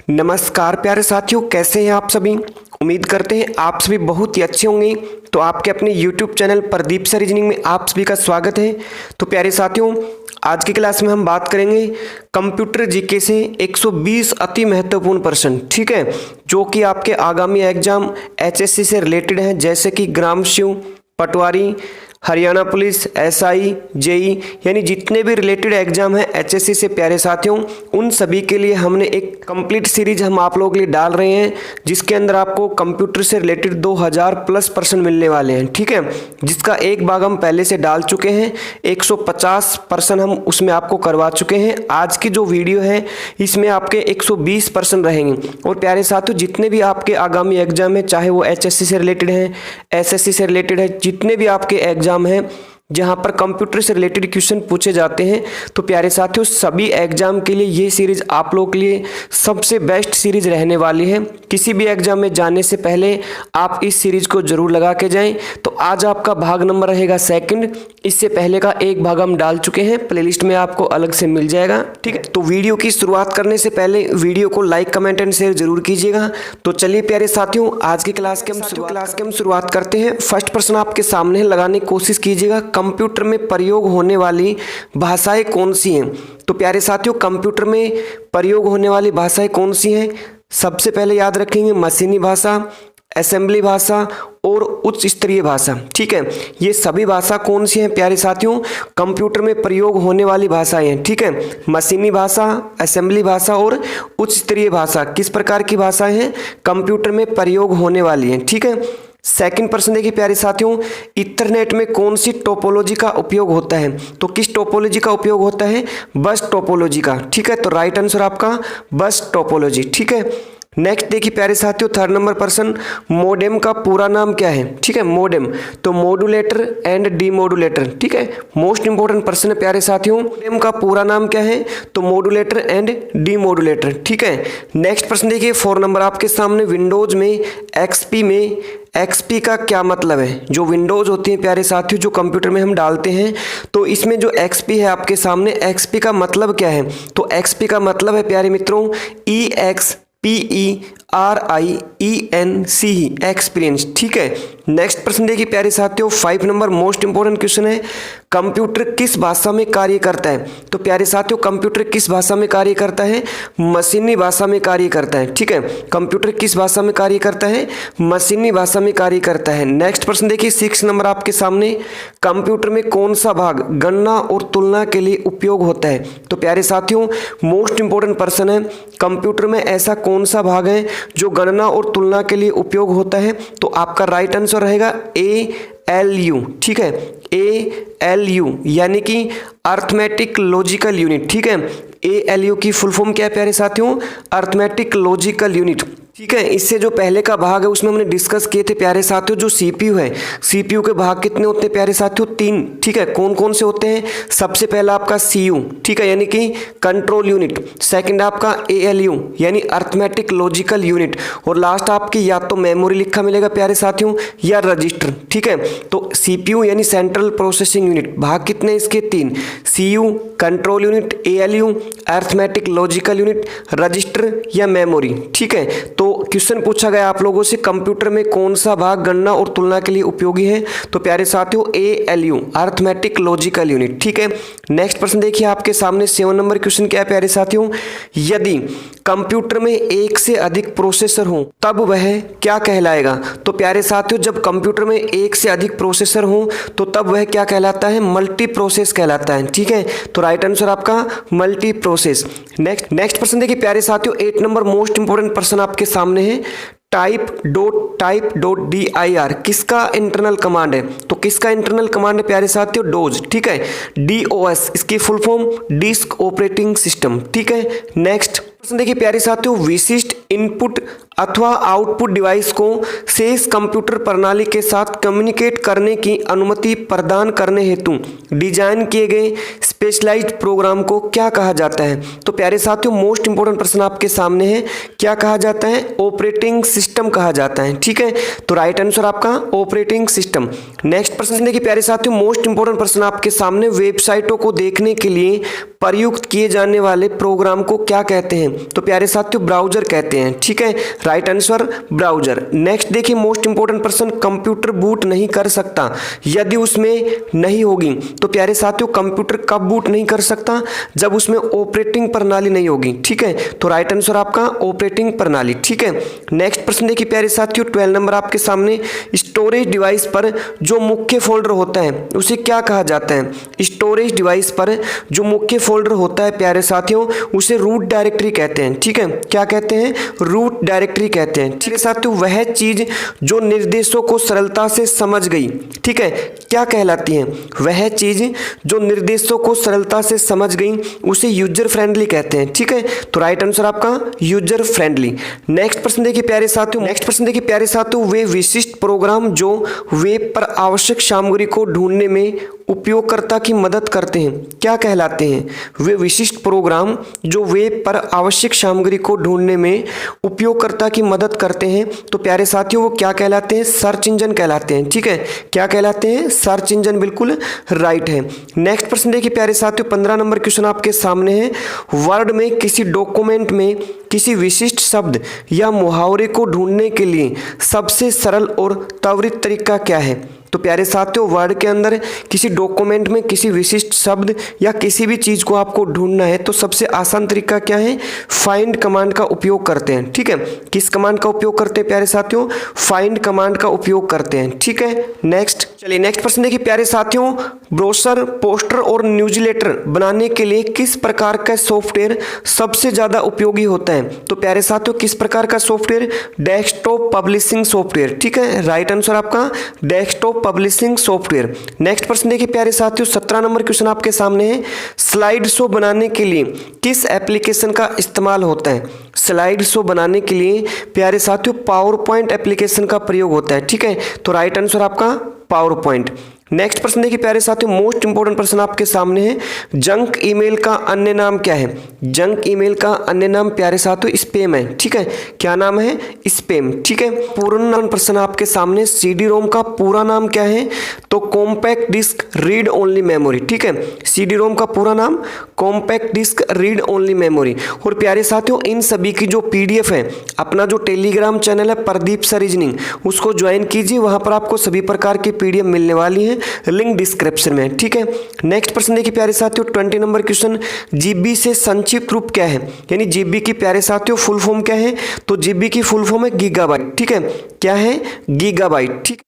नमस्कार प्यारे साथियों, कैसे हैं आप सभी। उम्मीद करते हैं आप सभी बहुत ही अच्छे होंगे। तो आपके अपने YouTube channel Pradeep sir reasoning में आप सभी का स्वागत है। तो प्यारे साथियों, आज की क्लास में हम बात करेंगे कंप्यूटर जीके से 120 अति महत्वपूर्ण प्रश्न, ठीक है, जो कि आपके आगामी एग्जाम HSC से रिलेटेड हैं, जैसे कि ग्राम शिव, पटवारी, हरियाणा पुलिस, SI, JE, यानी जितने भी रिलेटेड एग्जाम हैं HSC से प्यारे साथियों, उन सभी के लिए हमने एक कंप्लीट सीरीज हम आप लोगों के लिए डाल रहे हैं, जिसके अंदर आपको कंप्यूटर से रिलेटेड 2000 प्लस प्रश्न मिलने वाले हैं, ठीक है, जिसका एक भाग हम पहले से डाल चुके हैं। 150 प्रश्न हम उसमें आपको करवा चुके हैं। आज की जो वीडियो है इसमें आपके 120 प्रश्न रहेंगे। और प्यारे साथियों, जितने भी आपके आगामी एग्जाम है, चाहे वो HSC से रिलेटेड है, SSC से रिलेटेड है, जितने भी आपके एग्जाम है जहां पर कंप्यूटर से रिलेटेड क्वेश्चन पूछे जाते हैं, तो प्यारे साथियों सभी एग्जाम के लिए ये सीरीज आप लोगों के लिए सबसे बेस्ट सीरीज रहने वाली है। किसी भी एग्जाम में जाने से पहले आप इस सीरीज को जरूर लगा के जाएं। तो आज आपका भाग नंबर रहेगा सेकंड। इससे पहले का एक भाग हम डाल चुके हैं, प्लेलिस्ट में आपको अलग से मिल जाएगा, ठीक है। तो वीडियो की शुरुआत करने से पहले वीडियो को लाइक, कमेंट एंड शेयर जरूर कीजिएगा। तो चलिए प्यारे साथियों, आज की क्लास के हम शुरुआत करते हैं। फर्स्ट प्रश्न आपके सामने लगाने की कोशिश कीजिएगा। कंप्यूटर में प्रयोग होने वाली भाषाएं कौन सी हैं? तो प्यारे साथियों, कंप्यूटर में प्रयोग होने वाली भाषाएं कौन सी हैं? सबसे पहले याद रखेंगे मशीनी भाषा, असेंबली भाषा और उच्च स्तरीय भाषा, ठीक है। ये सभी भाषा कौन सी हैं प्यारे साथियों? कंप्यूटर में प्रयोग होने वाली भाषाएं हैं, ठीक है। मशीनी भाषा, असेंबली भाषा और उच्च स्तरीय भाषा किस प्रकार की भाषाएं हैं? कंप्यूटर में प्रयोग होने वाली हैं, ठीक है। सेकंड प्रश्न देखिए प्यारे साथियों, इंटरनेट में कौन सी टोपोलॉजी का उपयोग होता है? तो किस टोपोलॉजी का उपयोग होता है? बस टोपोलॉजी का, ठीक है। तो राइट आंसर आपका बस टोपोलॉजी, ठीक है। नेक्स्ट देखिए प्यारे साथियों, थर्ड नंबर प्रश्न, मोडेम का पूरा नाम क्या है? ठीक है, मोडेम तो मॉड्यूलेटर एंड डीमॉड्यूलेटर, ठीक है। मोस्ट इंपोर्टेंट प्रश्न है प्यारे साथियों, मोडेम का पूरा नाम क्या है? तो मॉड्यूलेटर एंड डीमॉड्यूलेटर, ठीक है। नेक्स्ट प्रश्न देखिए 4 नंबर आपके सामने, विंडोज में XP में XP का क्या मतलब है? जो विंडोज होती है प्यारे साथियों, जो कंप्यूटर में हम डालते हैं, तो इसमें जो XP है आपके सामने, XP का मतलब क्या है? तो XP का मतलब है प्यारे मित्रों EXPERIENC, एक्सपीरियंस, ठीक है। नेक्स्ट प्रश्न देखिए प्यारे साथियों 5 नंबर मोस्ट इंपोर्टेंट क्वेश्चन है, कंप्यूटर किस भाषा में कार्य करता है? तो प्यारे साथियों, कंप्यूटर किस भाषा में कार्य करता है? मशीनी भाषा में कार्य करता है, ठीक है। कंप्यूटर किस भाषा में कार्य करता है? मशीनी भाषा में कार्य करता है। नेक्स्ट प्रश्न देखिए 6 नंबर आपके सामने, कंप्यूटर में कौन सा भाग गणना और तुलना के लिए उपयोग होता है? तो प्यारे साथियों, मोस्ट इंपोर्टेंट प्रश्न है, कंप्यूटर में ऐसा कौन सा भाग है जो गणना और तुलना के लिए उपयोग होता है? तो आपका राइट आंसर रहेगा ALU, ठीक है। ALU यानी कि अर्थमेटिक लॉजिकल यूनिट, ठीक है। ALU की फुल फॉर्म क्या है प्यारे साथियों? अर्थमेटिक लॉजिकल यूनिट, ठीक है। इससे जो पहले का भाग है उसमें हमने डिस्कस किए थे प्यारे साथियों, जो CPU है, CPU के भाग कितने होते हैं प्यारे साथियों? 3, ठीक है। कौन कौन से होते हैं? सबसे पहला आपका CU, ठीक है, यानी कि कंट्रोल यूनिट। सेकंड आपका ALU यानी अर्थमेटिक लॉजिकल यूनिट, और लास्ट आपकी या तो मेमोरी लिखा मिलेगा प्यारे साथियों या रजिस्टर, ठीक है। तो CPU यानी सेंट्रल प्रोसेसिंग यूनिट, भाग कितने इसके? 3, CU, control unit, ALU, arithmetic logical unit, register या मेमोरी, ठीक है। तो क्वेश्चन पूछा गया आप लोगों से, कंप्यूटर में कौन सा भाग गणना और तुलना के लिए उपयोगी है? तो प्यारे साथियों ALU, अर्थमेटिक लॉजिकल यूनिट, ठीक है। नेक्स्ट प्रश्न देखिए आपके सामने 7 नंबर क्वेश्चन क्या है प्यारे साथियों, यदि कंप्यूटर में एक से अधिक प्रोसेसर हो तब वह क्या कहलाएगा? तो प्यारे साथियों, जब कंप्यूटर में एक से अधिक प्रोसेसर हो तो तब वह क्या कहलाता है? मल्टी प्रोसेस कहलाता है, ठीक है। तो राइट आंसर आपका मल्टी प्रोसेस। नेक्स्ट प्रश्न देखिए प्यारे साथियों 8 नंबर मोस्ट इंपोर्टेंट प्रश्न आपके सामने है, type.dir किसका इंटरनल कमांड है? तो किसका इंटरनल कमांड है प्यारे साथियों? डोज, ठीक है। DOS इसकी full form disk operating system, ठीक है। नेक्स्ट प्रश्न देखिए प्यारे साथियों, विशिष्ट इनपुट अथवा आउटपुट डिवाइस को शेष कंप्यूटर प्रणाली के साथ कम्युनिकेट करने की अनुमति प्रदान करने हेतु डिजाइन किए गए स्पेशलाइज्ड प्रोग्राम को क्या कहा जाता है? तो प्यारे साथियों, मोस्ट इंपोर्टेंट प्रश्न आपके सामने है, क्या कहा जाता है? ऑपरेटिंग सिस्टम कहा जाता है, ठीक है। तो राइट आंसर आपका ऑपरेटिंग सिस्टम। नेक्स्ट प्रश्न देखिए प्यारे साथियों, मोस्ट इंपोर्टेंट प्रश्न आपके सामने, वेबसाइटों को देखने के लिए प्रयुक्त किए जाने वाले प्रोग्राम को क्या कहते हैं? तो प्यारे साथियों ब्राउजर कहते हैं। ठीक है, राइट आंसर ब्राउजर। नेक्स्ट देखिए most important person, computer boot नहीं कर सकता यदि उसमें नहीं होगी। तो प्यारे साथियों कंप्यूटर कब बूट नहीं कर सकता? जब उसमें ऑपरेटिंग प्रणाली नहीं होगी। ठीक है, तो राइट आंसर आपका ऑपरेटिंग प्रणाली। ठीक है, नेक्स्ट प्रश्न देखिए प्यारे साथियों 12 नंबर आपके सामने, स्टोरेज डिवाइस पर जो मुख्य फोल्डर होता है उसे क्या कहा जाता है? स्टोरेज डिवाइस पर जो मुख्य फोल्डर होता है प्यारे साथियों उसे रूट डायरेक्टरी कहते हैं। ठीक है, क्या कहते हैं? रूट डायरेक्टरी कहते हैं। ठीक है साथियों, वह चीज जो निर्देशों को सरलता से समझ गई, ठीक है, क्या कहलाती है? वह चीज जो निर्देशों को सरलता से समझ गई उसे यूजर फ्रेंडली कहते हैं। ठीक है, तो राइट आंसर आपका यूजर फ्रेंडली। नेक्स्ट प्रश्न देखिए प्यारे साथियों, वे विशिष्ट प्रोग्राम जो वेब पर आवश्यक सामग्री को ढूंढने में उपयोगकर्ता की मदद करते हैं क्या कहलाते हैं? वे विशिष्ट प्रोग्राम जो वेब पर आवश्यक सामग्री को ढूंढने में उपयोगकर्ता की मदद करते हैं तो प्यारे साथियों वो क्या कहलाते हैं? सर्च इंजन कहलाते हैं। ठीक है, क्या कहलाते हैं? सर्च इंजन, बिल्कुल राइट है। नेक्स्ट प्रश्न देखिए प्यारे साथियों 15 नंबर क्वेश्चन आपके सामने है, वर्ड में किसी डॉक्यूमेंट में किसी विशिष्ट शब्द या मुहावरे को ढूंढने के लिए सबसे सरल और त्वरित तरीका क्या है? तो प्यारे साथियों वर्ड के अंदर किसी डॉक्यूमेंट में किसी विशिष्ट शब्द या किसी भी चीज़ को आपको ढूंढना है तो सबसे आसान तरीका क्या है? फाइंड कमांड का उपयोग करते हैं। ठीक है, किस कमांड का उपयोग करते हैं प्यारे साथियों? फाइंड कमांड का उपयोग करते हैं। ठीक है, नेक्स्ट चलिए नेक्स्ट प्रश्न देखिए प्यारे साथियों, ब्रोशर, पोस्टर और न्यूज़लेटर बनाने के लिए किस प्रकार का सॉफ्टवेयर सबसे ज़्यादा उपयोगी होता है? तो प्यारे साथियों किस प्रकार का सॉफ्टवेयर? Desktop publishing software. ठीक है, राइट आंसर आपका डेस्कटॉप पब्लिशिंग सॉफ्टवेयर। नेक्स्ट प्रश्न देखिए प्यारे साथियों 17 नंबर क्वेश्चन आपके सामने है, स्लाइड शो बनाने के लिए किस एप्लीकेशन का इस्तेमाल होता है? स्लाइड शो बनाने के लिए प्यारे साथियों पावर पॉइंट एप्लीकेशन का प्रयोग होता है। ठीक है, तो राइट आंसर आपका पावर पॉइंट। नेक्स्ट प्रश्न देखिए प्यारे साथियों, मोस्ट इंपोर्टेंट प्रश्न आपके सामने है, जंक ईमेल का अन्य नाम क्या है? जंक ईमेल का अन्य नाम प्यारे साथियों स्पैम है। ठीक है, क्या नाम है? स्पैम। ठीक है, पूर्ण प्रश्न आपके सामने, सीडी रोम का पूरा नाम क्या है? तो compact disc read only memory. ठीक है, सीडी रोम का पूरा नाम compact disc read only memory. और प्यारे साथियों इन सभी की जो पीडीएफ है, अपना जो टेलीग्राम चैनल है प्रदीप सर रीजनिंग, उसको ज्वाइन कीजिए, वहां पर आपको सभी प्रकार की पीडीएफ मिलने वाली है, लिंक डिस्क्रिप्शन में। ठीक है, नेक्स्ट प्रश्न देखिए प्यारे साथियों 20 नंबर क्वेश्चन, जीबी से संक्षिप्त रूप क्या है? यानी जीबी की प्यारे साथियों फुल फॉर्म क्या है? तो जीबी की फुल फॉर्म है गीगाबाइट। ठीक है, क्या है? गीगाबाइट। ठीक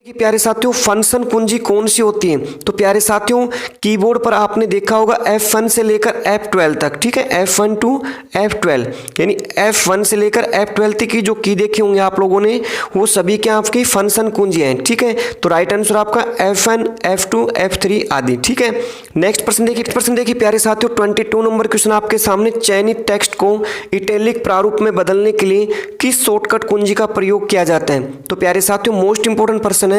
प्यारे साथियों फंक्शन कुंजी कौन सी होती है? तो प्यारे साथियों कीबोर्ड पर आपने देखा होगा F1 से लेकर F12 तक। ठीक है, F1 टू F12 यानी F1 से लेकर F12 तक की जो की देखी होंगे आप लोगों ने, वो सभी क्या आपकी फंक्शन कुंजी हैं। ठीक है, तो राइट आंसर आपका F1, F2, F3 आदि। ठीक है, नेक्स्ट प्रश्न देखिए प्यारे साथियों 22 नंबर क्वेश्चन आपके सामने, चयनित टेक्स्ट को इटैलिक प्रारूप में बदलने के लिए किस शॉर्टकट कुंजी का प्रयोग किया जाता है? तो प्यारे साथियों मोस्ट इंपोर्टेंट प्रश्न है,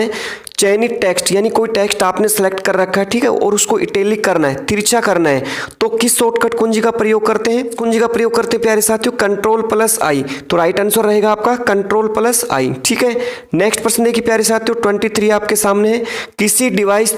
चयनित टेक्स्ट यानी कोई टेक्स्ट आपने सेलेक्ट कर रखा है, ठीक है, और उसको इटैलिक करना है, तिरछा करना है, तो किस शॉर्टकट कुंजी का प्रयोग करते हैं? कुंजी का प्रयोग करते हैं प्यारे साथियों Ctrl+I। तो राइट आंसर रहेगा आपका Ctrl+I। ठीक है, नेक्स्ट प्रश्न देखिए प्यारे साथियों 23 आपके सामने है, किसी डिवाइस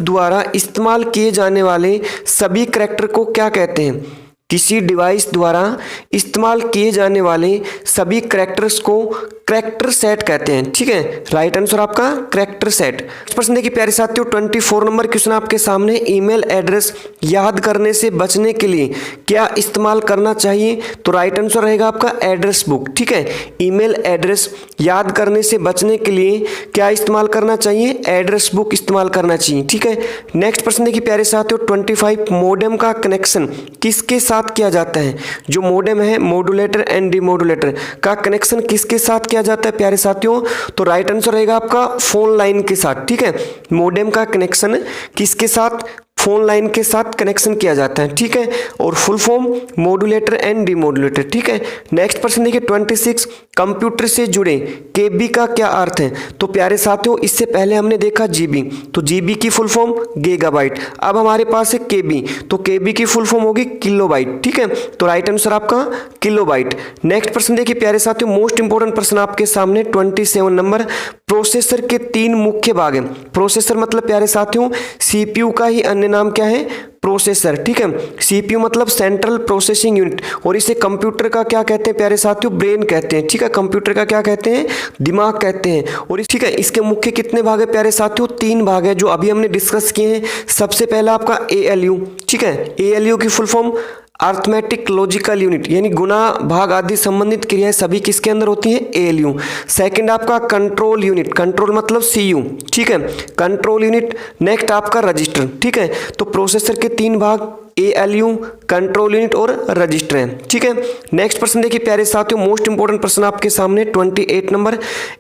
द्वारा इस्तेमाल किए जाने वाले सभी कैरेक्टर को क्या कहते हैं? किसी डिवाइस द्वारा इस्तेमाल किए जाने वाले सभी कैरेक्टर्स को कैरेक्टर सेट कहते हैं। ठीक है, राइट आंसर आपका कैरेक्टर सेट। प्रश्न देखिए प्यारे साथियों 24 नंबर क्वेश्चन आपके सामने, ईमेल एड्रेस याद करने से बचने के लिए क्या इस्तेमाल करना चाहिए? तो राइट आंसर रहेगा आपका एड्रेस बुक। ठीक है, ईमेल एड्रेस याद करने से बचने के लिए क्या इस्तेमाल करना चाहिए? एड्रेस बुक इस्तेमाल करना चाहिए। ठीक है, नेक्स्ट प्रश्न देखिए प्यारे साथियों 25, मोडेम का कनेक्शन किसके साथ किया जाता है? जो मोडेम है मॉड्यूलेटर एंड डिमॉड्यूलेटर का कनेक्शन किसके साथ किया जाता है प्यारे साथियों? तो राइट आंसर रहेगा आपका फोन लाइन के साथ। ठीक है, मोडेम का कनेक्शन किसके साथ? फोन लाइन के साथ कनेक्शन किया जाता है, ठीक है। और full form modulator and demodulator, ठीक है। नेक्स्ट प्रश्न देखिए 26, कंप्यूटर से जुड़े केबी का क्या अर्थ है। तो प्यारे साथियों इससे पहले हमने देखा जीबी, तो जीबी की फुल फॉर्म गीगाबाइट। अब हमारे पास है केबी, तो केबी की फुल फॉर्म होगी किलोबाइट, ठीक है। तो राइट आंसर आपका किलोबाइट। नेक्स्ट प्रश्न देखिए प्यारे साथियों, मोस्ट इंपोर्टेंट प्रश्न आपके सामने 27 नंबर, प्रोसेसर के 3 मुख्य भाग हैं। प्रोसेसर मतलब प्यारे साथियों सीपीयू का ही अन्य नाम क्या है, प्रोसेसर, ठीक है। सीपीयू मतलब सेंट्रल प्रोसेसिंग यूनिट, और इसे कंप्यूटर का क्या कहते हैं प्यारे साथियों, ब्रेन कहते हैं, ठीक है। कंप्यूटर का क्या कहते हैं, दिमाग कहते हैं। और ठीक है, इसके मुख्य कितने भाग है प्यारे साथियों, 3 भाग है जो अभी हमने डिस्कस किए हैं। सबसे पहला आपका एएलयू, ठीक है। एएलयू की full form arithmetic logical unit, यानी गुना भाग आदि संबंधित क्रियाएं सभी किसके अंदर होती हैं, एएलयू। सेकंड आपका कंट्रोल यूनिट, कंट्रोल मतलब सीयू, ठीक है, कंट्रोल यूनिट। नेक्स्ट आपका रजिस्टर, ठीक है। तो प्रोसेसर के 3 भाग एएलयू, कंट्रोल यूनिट और रजिस्टर है, ठीक है। नेक्स्ट प्रश्न देखिए प्यारे साथियों, मोस्ट इंपोर्टेंट प्रश्न आपके सामने 28 नंबर,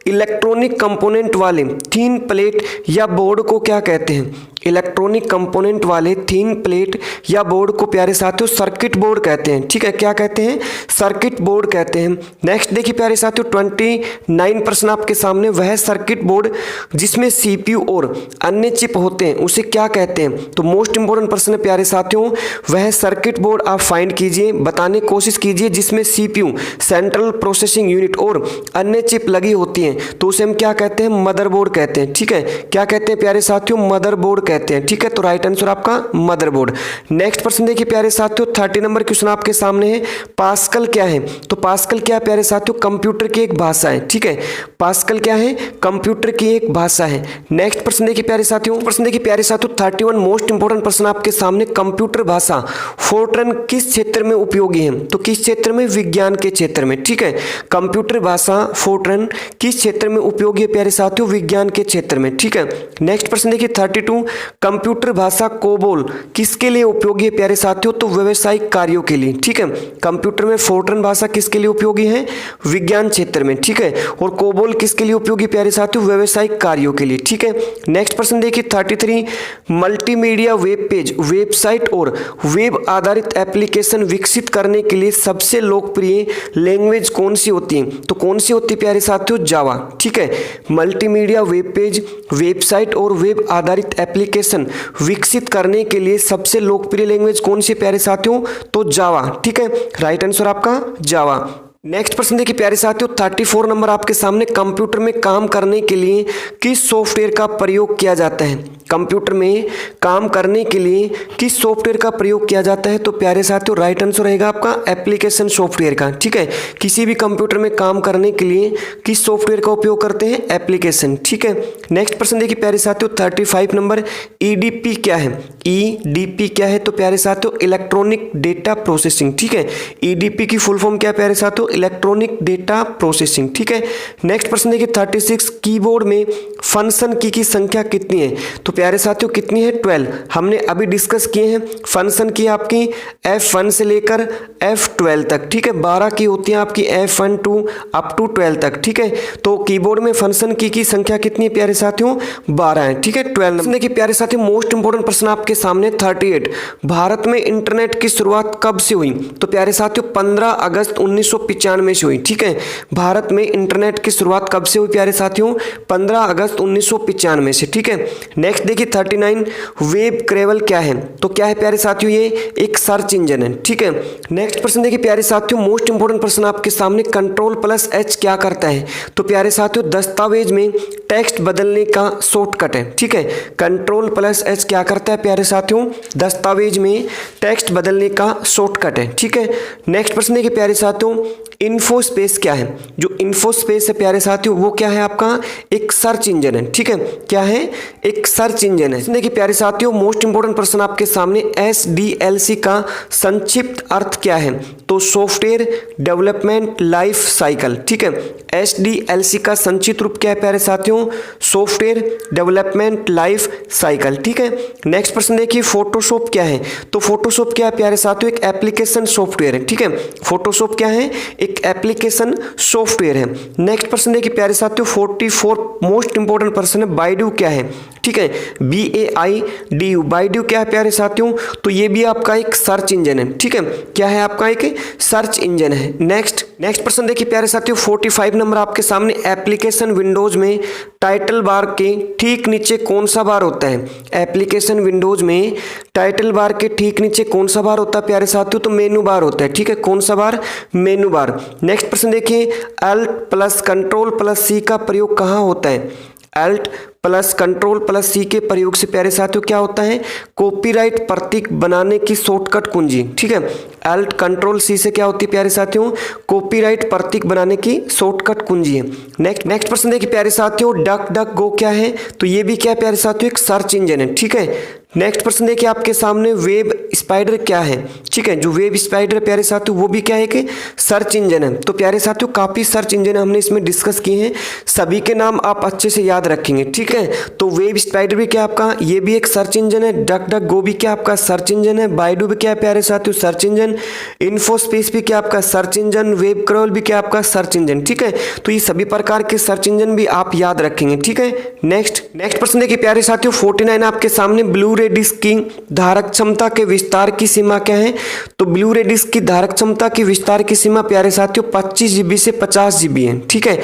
इलेक्ट्रॉनिक कंपोनेंट वाले थिन प्लेट या बोर्ड को क्या कहते हैं। इलेक्ट्रॉनिक कंपोनेंट वाले थिन प्लेट या बोर्ड को प्यारे साथियों सर्किट बोर्ड कहते हैं, ठीक है। क्या कहते हैं, सर्किट बोर्ड कहते हैं। नेक्स्ट देखिए प्यारे साथियों 29 प्रश्न आपके सामने, वह सर्किट बोर्ड जिसमें सीपीयू और अन्य चिप होते हैं उसे क्या कहते हैं। तो मोस्ट इंपोर्टेंट प्रश्न है प्यारे साथियों, वह सर्किट बोर्ड आप फाइंड कीजिए, बताने की कोशिश कीजिए जिसमें सीपीयू सेंट्रल प्रोसेसिंग यूनिट और अन्य चिप लगी होती हैं, तो उसे हम क्या कहते हैं, मदरबोर्ड कहते हैं, ठीक है। क्या कहते हैं प्यारे साथियों, मदरबोर्ड कहते हैं, ठीक है। तो राइट आंसर आपका मदरबोर्ड। नेक्स्ट प्रश्न देखिए प्यारे साथियों 30 नंबर क्वेश्चन आपके सामने है, पास्कल क्या है। तो पास्कल क्या है प्यारे साथियों, कंप्यूटर की एक भाषा है, ठीक है। पास्कल क्या है, कंप्यूटर की एक भाषा है। नेक्स्ट प्रश्न देखिए प्यारे साथियों, प्रश्न देखिए प्यारे साथियों 31 मोस्ट इंपोर्टेंट प्रश्न आपके सामने, कंप्यूटर भाषा फोर्ट्रन किस क्षेत्र में उपयोगी है। तो किस क्षेत्र में, विज्ञान के क्षेत्र में, ठीक है। कंप्यूटर भाषा फोर्ट्रन किस क्षेत्र में उपयोगी है प्यारे साथियों, विज्ञान के क्षेत्र में, ठीक है। नेक्स्ट प्रश्न देखिए 32, कंप्यूटर भाषा कोबोल किसके लिए उपयोगी है प्यारे साथियों, तो व्यवसायिक कार्यों के लिए, ठीक है। कंप्यूटर में फोर्ट्रन भाषा किसके लिए उपयोगी है, विज्ञान क्षेत्र में, ठीक है। और कोबोल किसके लिए उपयोगी प्यारे साथियों, व्यवसायिक कार्यों के लिए, ठीक है। नेक्स्ट प्रश्न देखिए 33, मल्टीमीडिया वेब पेज, वेबसाइट और वेब आधारित एप्लीकेशन विकसित करने के लिए सबसे लोकप्रिय लैंग्वेज कौन सी होती है। तो कौन सी होती है प्यारे साथियों, जावा, ठीक है। मल्टीमीडिया वेब पेज, वेबसाइट और वेब आधारित एप्लीकेशन विकसित करने के लिए सबसे लोकप्रिय लैंग्वेज कौन सी प्यारे साथियों, तो जावा, ठीक है। राइट आंसर आपका जावा। नेक्स्ट प्रश्न देखिए प्यारे साथियों 34 नंबर आपके सामने, कंप्यूटर में काम करने के लिए किस सॉफ्टवेयर का प्रयोग किया जाता है। कंप्यूटर में काम करने के लिए किस सॉफ्टवेयर का प्रयोग किया जाता है। तो प्यारे साथियों राइट आंसर रहेगा आपका एप्लीकेशन सॉफ्टवेयर का, ठीक है। किसी भी कंप्यूटर में काम करने के लिए किस सॉफ्टवेयर का उपयोग करते हैं, एप्लीकेशन, ठीक है। नेक्स्ट प्रश्न देखिए प्यारे साथियों 35 नंबर, ईडीपी क्या है। ईडीपी क्या है, तो प्यारे साथियों इलेक्ट्रॉनिक डेटा प्रोसेसिंग, ठीक है। ईडीपी की फुल फॉर्म क्या है प्यारे साथियों, इलेक्ट्रॉनिक डेटा प्रोसेसिंग, ठीक है। नेक्स्ट प्रश्न देखिए 36, कीबोर्ड में फंक्शन की संख्या कितनी है। तो प्यारे साथियों कितनी है, 12। हमने अभी डिस्कस किए हैं फंक्शन की आपकी F1 से लेकर F12 तक, ठीक है। 12 की होती है आपकी F1 to अप टू 12 तक, ठीक है। तो कीबोर्ड में फंक्शन की संख्या कितनी है प्यारे साथियों, 12 है, ठीक है। 12 देखिए प्यारे साथियों मोस्ट इंपोर्टेंट प्रश्न आपके सामने 38, भारत में इंटरनेट की शुरुआत कब से हुई। तो प्यारे साथियों 15 अगस्त 1995 से हुई, ठीक है। भारत में इंटरनेट की शुरुआत कब से हुई प्यारे साथियों, 15 अगस्त 1995 से, ठीक है। नेक्स्ट देखिए 39, वेब क्रेवल क्या है। तो क्या है प्यारे साथियों, ये एक सर्च इंजन है, ठीक है। नेक्स्ट प्रश्न देखिए प्यारे साथियों मोस्ट इंपोर्टेंट प्रश्न आपके सामने, Ctrl+H क्या करता है। तो प्यारे साथियों दस्तावेज में टेक्स्ट बदलने का शॉर्टकट है, ठीक है। Ctrl+H क्या करता है प्यारे साथियों, दस्तावेज में टेक्स्ट बदलने का शॉर्टकट है, ठीक है। नेक्स्ट प्रश्न देखिए प्यारे साथियों, इन्फोस्पेस क्या है। जो इन्फोस्पेस है प्यारे साथियों वो क्या है आपका, एक सर्च इंजन है, ठीक है। क्या है, एक सर्च इंजन है। देखिए प्यारे साथियों मोस्ट इंपोर्टेंट प्रश्न आपके सामने, SDLC का संक्षिप्त अर्थ क्या है। तो सॉफ्टवेयर डेवलपमेंट लाइफ साइकिल, ठीक है। SDLC का संक्षिप्त रूप क्या है प्यारे साथियों, सॉफ्टवेयर डेवलपमेंट लाइफ साइकिल, ठीक है। नेक्स्ट प्रश्न देखिए फोटोशॉप क्या है। तो फोटोशॉप क्या है प्यारे साथियों, एक एप्लीकेशन सॉफ्टवेयर है, ठीक है। फोटोशॉप क्या है, एक एप्लीकेशन सॉफ्टवेयर है। नेक्स्ट प्रश्न देखिए प्यारे साथियों 44 मोस्ट इंपोर्टेंट प्रश्न है, बाइडू क्या है। ठीक है, BAIDU, बाइड्यू क्या है प्यारे साथियों, तो ये भी आपका एक सर्च इंजन है। ठीक है, क्या है आपका एक सर्च इंजन है। नेक्स्ट प्रश्न देखिए प्यारे साथियों, 45 नंबर आपके सामने, एप्लीकेशन विंडोज में टाइटल बार के ठीक नीचे कौन सा बार होता है? एप्लीकेशन विंडोज में टाइटल बार के ठीक नीचे कौन सा बार होता है प्यारे साथियों, तो मेनू बार होता है। ठीक है, कौन सा बार? मेनू बार। नेक्स्ट प्रश्न देखिए, Alt plus control plus C का प्रयोग कहाँ होता है? Alt plus control plus C के प्रयोग से प्यारे साथियों क्या होता है? कॉपीराइट प्रतीक बनाने की शॉर्टकट कुंजी। ठीक है, Alt कंट्रोल C से क्या होती है प्यारे साथियों? कॉपीराइट प्रतीक बनाने की शॉर्टकट कुंजी है। नेक्स्ट प्रश्न देखिए प्यारे साथियों, डक डक गो क्या है? तो ये भी क्या है प्यारे साथियों? एक सर्च इंजन है। ठीक है, नेक्स्ट प्रश्न देखिए आपके सामने, वेब स्पाइडर क्या है? ठीक है, जो वेब स्पाइडर प्यारे साथियों वो भी क्या है कि सर्च इंजन है। तो प्यारे साथियों काफ़ी सर्च इंजन हमने इसमें डिस्कस किए हैं, सभी के नाम आप अच्छे से याद रखेंगे। ठीक है, तो वेब स्पाइडर भी क्या आपका, ये भी एक सर्च इंजन है। डक डक गो भी क्या आपका सर्च इंजन है। बाइडू भी क्या है प्यारे साथियों? Search engine. इन्फोस्पेस भी क्या आपका सर्च इंजन। वेब क्रॉल भी क्या आपका सर्च इंजन। ठीक है, तो ये सभी प्रकार के सर्च इंजन भी आप याद रखेंगे। ठीक है, नेक्स्ट प्रश्न देखिए प्यारे साथियों, 49 आपके सामने, ब्लू रे डिस्क की धारक क्षमता के विस्तार की सीमा क्या है? तो ब्लू रे डिस्क की धारक क्षमता की विस्तार की सीमा प्यारे साथियों 25 GB से 50 GB है। ठीक है,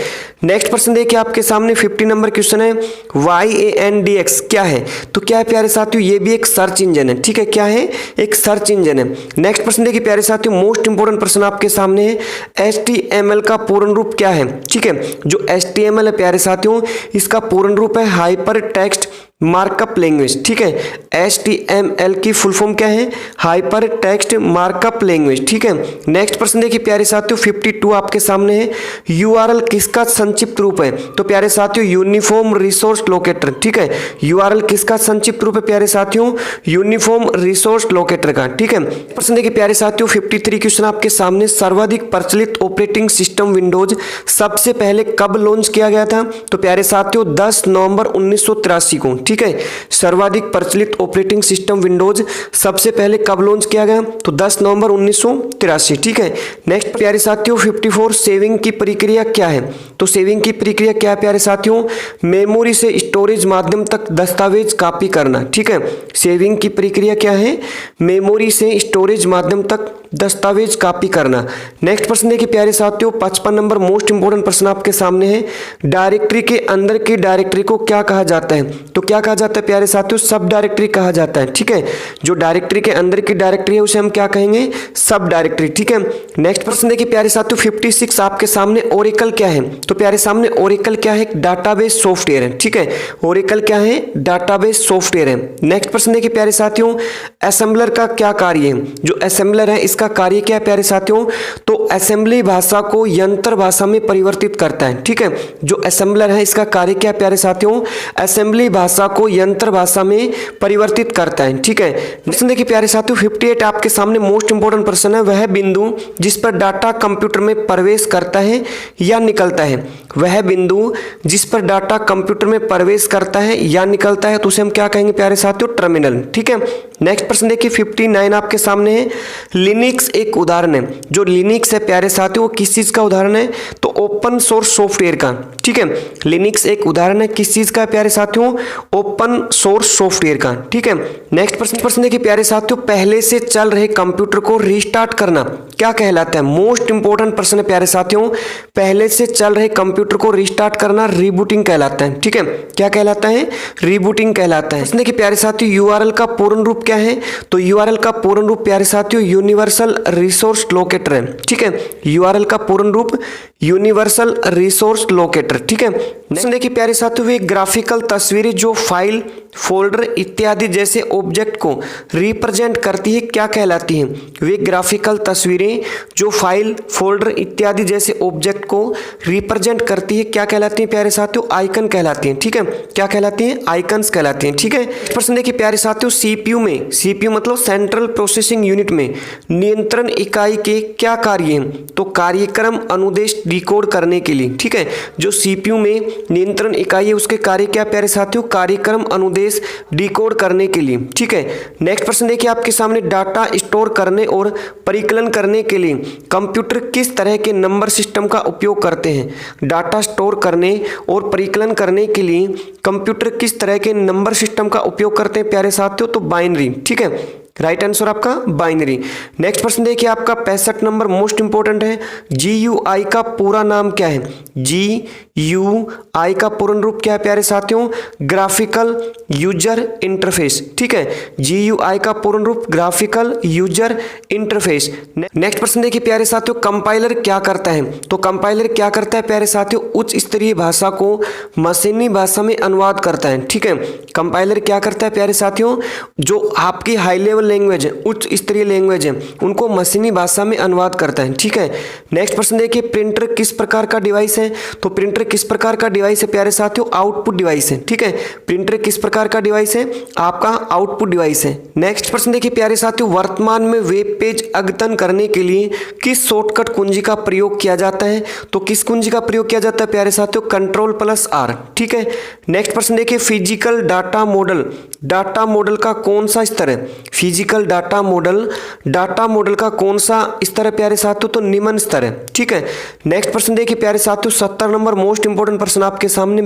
नेक्स्ट प्रश्न देखिए आपके सामने, 50 नंबर क्वेश्चन है, YANDX क्या है? तो क्या है प्यारे साथियों? ये भी एक सर्च इंजन है। ठीक है, क्या है? एक सर्च इंजन है। नेक्स्ट प्रश्न देखिए प्यारे साथियों, मोस्ट इंपोर्टेंट प्रश्न आपके सामने है, HTML का पूर्ण रूप क्या है? ठीक है, जो HTML है प्यारे साथियों, इसका पूर्ण रूप है हाइपर टेक्स्ट मार्कअप लैंग्वेज। ठीक है, HTML की फुल फॉर्म क्या है? Hyper text markup language. ठीक है, नेक्स्ट प्रश्न देखिए प्यारे साथियों, 52 आपके सामने है, URL किसका संक्षिप्त रूप है? तो प्यारे साथियों यूनिफॉर्म रिसोर्स लोकेटर। ठीक है, URL किसका संक्षिप्त रूप है प्यारे साथियों? यूनिफॉर्म रिसोर्स लोकेटर का। ठीक है, प्रश्न देखिए प्यारे साथियों, 53 क्वेश्चन आपके सामने, सर्वाधिक प्रचलित ऑपरेटिंग सिस्टम विंडोज सबसे पहले कब लॉन्च किया गया था? तो प्यारे साथियों 10 नवंबर 1983 को। ठीक है, सर्वाधिक प्रचलित ऑपरेटिंग सिस्टम विंडोज सबसे पहले कब लॉन्च किया गया? तो 10 नवंबर 1983। ठीक है, नेक्स्ट प्यारे साथियों 54, सेविंग की प्रक्रिया क्या है? तो सेविंग की प्रक्रिया क्या है प्यारे साथियों? मेमोरी से स्टोरेज माध्यम तक दस्तावेज कॉपी करना। ठीक है, सेविंग की प्रक्रिया क्या है? मेमोरी से स्टोरेज माध्यम तक दस्तावेज कॉपी करना। नेक्स्ट प्रश्न देखिए प्यारे साथियों, 55 नंबर मोस्ट इंपोर्टेंट प्रश्न आपके सामने है, डायरेक्टरी के अंदर की डायरेक्टरी को क्या कहा जाता है? तो क्या कहा जाता है प्यारे साथियों? सब डायरेक्टरी कहा जाता है। ठीक है, जो डायरेक्टरी के अंदर की डायरेक्टरी है उसे हम क्या कहेंगे? सब डायरेक्टरी। ठीक है, नेक्स्ट प्रश्न देखिए प्यारे साथियों, 56 आपके सामने, ओरेकल क्या है? तो प्यारे सामने ओरेकल क्या है? डाटाबेस सॉफ्टवेयर है। ठीक है, ओरेकल क्या है? डाटाबेस सॉफ्टवेयर है। नेक्स्ट प्रश्न देखिए प्यारे साथियों, असेंबलर का क्या कार्य है? जो असेंबलर है इसका कार्य क्या है प्यारे साथियों? तो असेंबली भाषा को यंत्र भाषा में परिवर्तित करता है। ठीक है, जो असेंबलर है इसका कार्य क्या है प्यारे साथियों? असेंबली भाषा को यंत्र भाषा में परिवर्तित करता है। ठीक है, प्रश्न देखिए प्यारे साथियों, 58 आपके सामने मोस्ट इंपोर्टेंट प्रश्न है, वह बिंदु जिस पर डाटा कंप्यूटर में प्रवेश करता है या निकलता है? वह बिंदु जिस पर डाटा कंप्यूटर में प्रवेश करता है या निकलता है तो उसे हम क्या कहेंगे प्यारे साथियों? टर्मिनल। ठीक है, नेक्स्ट प्रश्न देखिए 59 आपके सामने है, लिनक्स एक उदाहरण है। जो लिनक्स है प्यारे साथियों वो किस चीज का उदाहरण है? तो ओपन सोर्स सॉफ्टवेयर का। ठीक है, लिनक्स एक उदाहरण है किस चीज का प्यारे साथियों? ओपन सोर्स सॉफ्टवेयर का। ठीक है, नेक्स्ट प्रश्न देखिए प्यारे साथियों, पहले से चल रहे कंप्यूटर को रीस्टार्ट करना क्या कहलाता है? मोस्ट इंपोर्टेंट प्रश्न है प्यारे साथियों, पहले से चल रहे कंप्यूटर को रीस्टार्ट करना रीबूटिंग कहलाता है। ठीक है, क्या कहलाता है? रीबूटिंग कहलाता है। देखिए प्यारे साथियों, यूआरएल का पूर्ण रूप क्या है? तो यूआरएल का पूर्ण रूप प्यारे साथियों यूनिवर्सल रिसोर्स लोकेटर है। ठीक है, यूआरएल का पूर्ण रूप यूनिवर्सल रिसोर्स लोकेटर। ठीक है, देखिए प्यारे साथियों, वे ग्राफिकल तस्वीरें जो फाइल, फोल्डर इत्यादि जैसे ऑब्जेक्ट को रिप्रेजेंट करती है क्या कहलाती हैं? वे ग्राफिकल तस्वीरें जो फाइल, फोल्डर इत्यादि जैसे ऑब्जेक्ट को रिप्रेजेंट करती है क्या कहलाती हैं प्यारे साथियों? आइकन कहलाती हैं। ठीक है, क्या कहलाती हैं? आइकन्स कहलाती हैं। ठीक है, प्रश्न देखिए प्यारे साथियों, सीपीयू में, सीपीयू मतलब सेंट्रल प्रोसेसिंग यूनिट में नियंत्रण इकाई के क्या कार्य हैं? तो कार्यक्रम अनुदेश डिकोड डिकोड करने के लिए, ठीक है। जो सीपीयू में नियंत्रण इकाई है उसके कार्य क्या प्यारे साथियों, कार्यक्रम अनुदेश डिकोड करने के लिए, ठीक है। नेक्स्ट प्रश्न देखिए आपके सामने, डाटा स्टोर करने और परिकलन करने के लिए कंप्यूटर किस तरह के नंबर सिस्टम का उपयोग करते हैं। डाटा स्टोर करने और परिकलन करने के लिए कंप्यूटर किस तरह के नंबर सिस्टम का उपयोग करते हैं प्यारे साथियों, तो बाइनरी, ठीक है। राइट आंसर आपका बाइनरी। नेक्स्ट प्रश्न देखिए आपका 65 नंबर मोस्ट इंपोर्टेंट है, GUI का पूरा नाम क्या है। GUI का पूर्ण रूप क्या है प्यारे साथियों, ग्राफिकल यूजर इंटरफेस, ठीक है। GUI का पूर्ण रूप ग्राफिकल यूजर इंटरफेस। नेक्स्ट प्रश्न देखिए प्यारे साथियों, कंपाइलर क्या करता है। तो कंपाइलर क्या करता है प्यारे साथियों, उच्च स्तरीय भाषा को मशीनी भाषा में अनुवाद करता है, ठीक है। कंपाइलर क्या करता है प्यारे साथियों, जो आपकी हाई लेवल लैंग्वेज है, उच्च स्तरीय लैंग्वेज है, उनको मशीनी भाषा में अनुवाद करता है, ठीक है। नेक्स्ट प्रश्न देखिए, प्रिंटर किस प्रकार का डिवाइस है। तो प्रिंटर किस प्रकार का डिवाइस है प्यारे साथियों, आउटपुट डिवाइस है, ठीक है। प्रिंटर किस प्रकार का डिवाइस है, आपका आउटपुट डिवाइस है। नेक्स्ट प्रश्न देखिए प्यारे साथियों, वर्तमान में वेब पेज अद्यतन करने के लिए किस शॉर्टकट कुंजी का प्रयोग किया जाता है। तो किस कुंजी का प्रयोग किया जाता है प्यारे साथियों, Ctrl+R, ठीक है। नेक्स्ट प्रश्न देखिए, फिजिकल डाटा मॉडल का कौन सा स्तर है। फिजिकल डाटा मॉडल का कौन सा स्तर है प्यारे साथियों, तो निम्न स्तर है, ठीक है। नेक्स्ट प्रश्न देखिए प्यारे साथियों, 70 नंबर मोस्ट इंपोर्टेंट प्रश्न आपके सामने,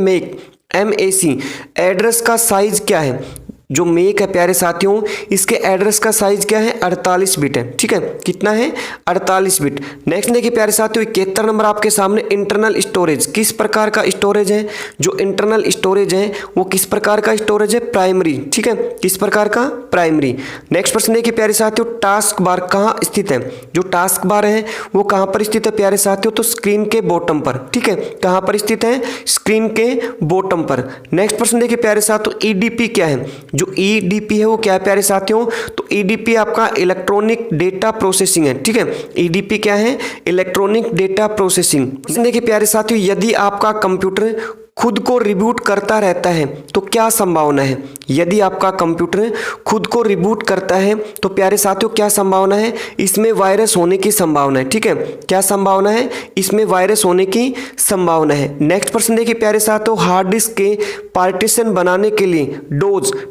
MAC एड्रेस का साइज क्या है। जो मेक है प्यारे साथियों, इसके एड्रेस का साइज क्या है, 48 बिट है, ठीक है। कितना है, 48 बिट। नेक्स्ट देखिए प्यारे साथियों, 71 नंबर आपके सामने, इंटरनल स्टोरेज किस प्रकार का स्टोरेज है। जो इंटरनल स्टोरेज है वो किस प्रकार का स्टोरेज है, प्राइमरी, ठीक है। किस प्रकार का, प्राइमरी। नेक्स्ट प्रश्न देखिए प्यारे साथियों, टास्क बार कहाँ स्थित है। जो टास्क बार है वो कहाँ पर स्थित है प्यारे साथियों, तो स्क्रीन के बॉटम पर, ठीक है। कहाँ पर स्थित है, स्क्रीन के बॉटम पर। नेक्स्ट प्रश्न देखिए प्यारे साथियों, EDP क्या है। जो EDP है वो क्या है प्यारे साथियों, तो EDP आपका इलेक्ट्रॉनिक डेटा प्रोसेसिंग है, ठीक है। EDP क्या है, इलेक्ट्रॉनिक डेटा प्रोसेसिंग। देखिए प्यारे साथियों, यदि आपका कंप्यूटर खुद को रिबूट करता रहता है तो क्या संभावना है। यदि आपका कंप्यूटर खुद को रिबूट करता है तो प्यारे साथियों क्या संभावना है, इसमें वायरस होने की संभावना है, ठीक है। क्या संभावना है, इसमें वायरस होने की संभावना है। नेक्स्ट प्रश्न देखिए प्यारे साथियों, हार्ड डिस्क के पार्टीशन बनाने के लिए